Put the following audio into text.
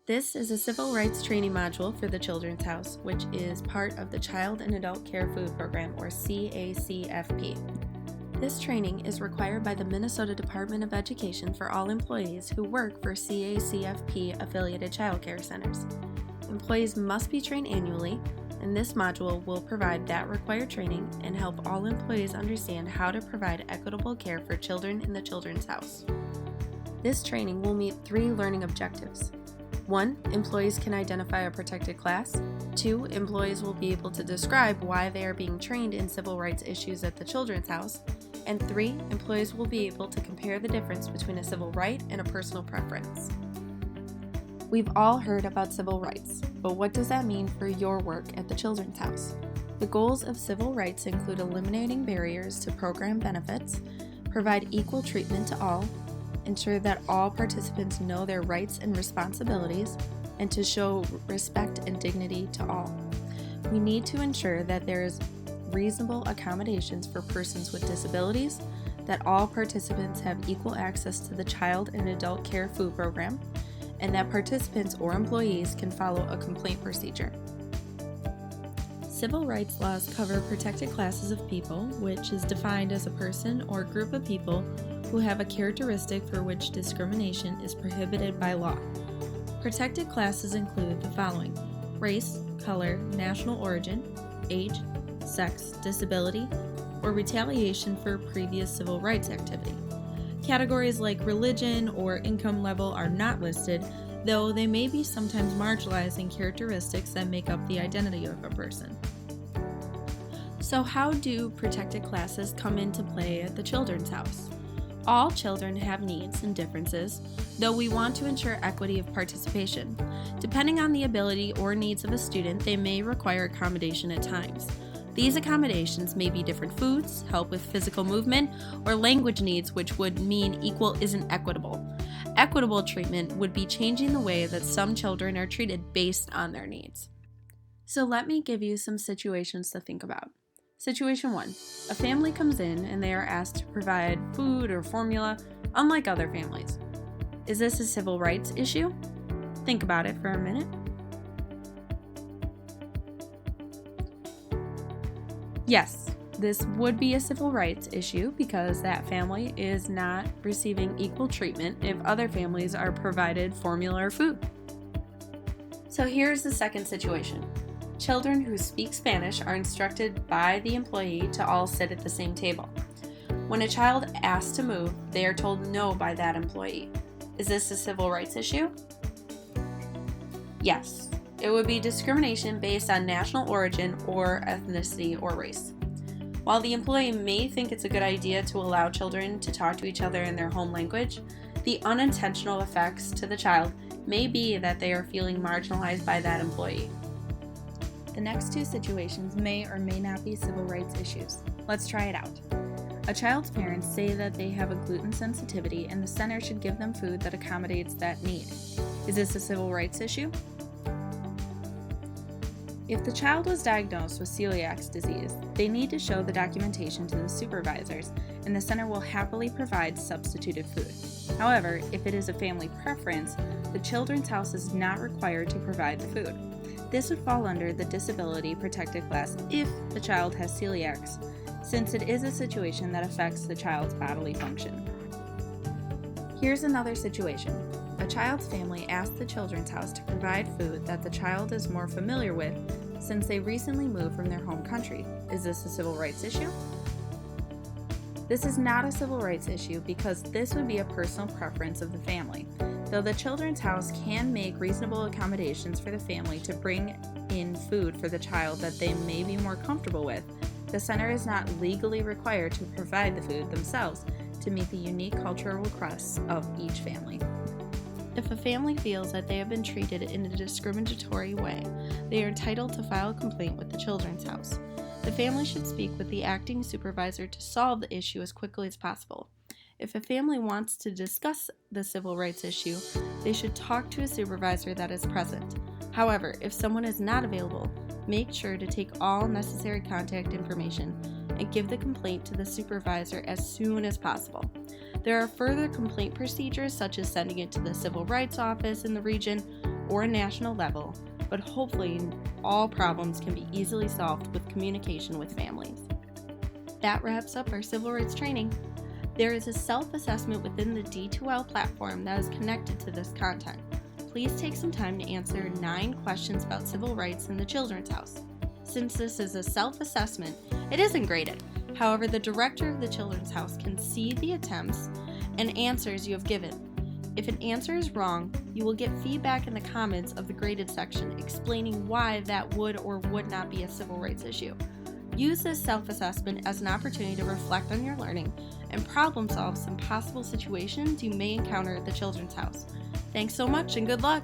This is a civil rights training module for the Children's House, which is part of the Child and Adult Care Food Program, or CACFP. This training is required by the Minnesota Department of Education for all employees who work for CACFP-affiliated child care centers. Employees must be trained annually, and this module will provide that required training and help all employees understand how to provide equitable care for children in the Children's House. This training will meet 3 learning objectives. 1. Employees can identify a protected class. 2. Employees will be able to describe why they are being trained in civil rights issues at the Children's House. And 3. Employees will be able to compare the difference between a civil right and a personal preference. We've all heard about civil rights, but what does that mean for your work at the Children's House? The goals of civil rights include eliminating barriers to program benefits, provide equal treatment to all, ensure that all participants know their rights and responsibilities, and to show respect and dignity to all. We need to ensure that there is reasonable accommodations for persons with disabilities, that all participants have equal access to the Child and Adult Care Food Program, and that participants or employees can follow a complaint procedure. Civil rights laws cover protected classes of people, which is defined as a person or group of people who have a characteristic for which discrimination is prohibited by law. Protected classes include the following: race, color, national origin, age, sex, disability, or retaliation for previous civil rights activity. Categories like religion or income level are not listed, though they may be sometimes marginalizing characteristics that make up the identity of a person. So how do protected classes come into play at the Children's House? All children have needs and differences, though we want to ensure equity of participation. Depending on the ability or needs of a student, they may require accommodation at times. These accommodations may be different foods, help with physical movement, or language needs, which would mean equal isn't equitable. Equitable treatment would be changing the way that some children are treated based on their needs. So let me give you some situations to think about. Situation 1. A family comes in and they are asked to provide food or formula, unlike other families. Is this a civil rights issue? Think about it for a minute. Yes, this would be a civil rights issue because that family is not receiving equal treatment if other families are provided formula or food. So here's the second situation. Children who speak Spanish are instructed by the employee to all sit at the same table. When a child asks to move, they are told no by that employee. Is this a civil rights issue? Yes. It would be discrimination based on national origin or ethnicity or race. While the employee may think it's a good idea to allow children to talk to each other in their home language, the unintentional effects to the child may be that they are feeling marginalized by that employee. The next 2 situations may or may not be civil rights issues. Let's try it out. A child's parents say that they have a gluten sensitivity and the center should give them food that accommodates that need. Is this a civil rights issue? If the child was diagnosed with celiac disease, they need to show the documentation to the supervisors, and the center will happily provide substituted food. However, if it is a family preference, the Children's House is not required to provide the food. This would fall under the disability protected class if the child has celiac, since it is a situation that affects the child's bodily function. Here's another situation. A child's family asked the Children's House to provide food that the child is more familiar with since they recently moved from their home country. Is this a civil rights issue? This is not a civil rights issue because this would be a personal preference of the family. Though the Children's House can make reasonable accommodations for the family to bring in food for the child that they may be more comfortable with, the center is not legally required to provide the food themselves to meet the unique cultural requests of each family. If a family feels that they have been treated in a discriminatory way, they are entitled to file a complaint with the Children's House. The family should speak with the acting supervisor to solve the issue as quickly as possible. If a family wants to discuss the civil rights issue, they should talk to a supervisor that is present. However, if someone is not available, make sure to take all necessary contact information and give the complaint to the supervisor as soon as possible. There are further complaint procedures such as sending it to the Civil Rights Office in the region or national level, but hopefully all problems can be easily solved with communication with families. That wraps up our civil rights training. There is a self-assessment within the D2L platform that is connected to this content. Please take some time to answer 9 questions about civil rights in the Children's House. Since this is a self-assessment, it isn't graded. However, the director of the Children's House can see the attempts and answers you have given. If an answer is wrong, you will get feedback in the comments of the graded section explaining why that would or would not be a civil rights issue. Use this self-assessment as an opportunity to reflect on your learning and problem solve some possible situations you may encounter at the Children's House. Thanks so much and good luck!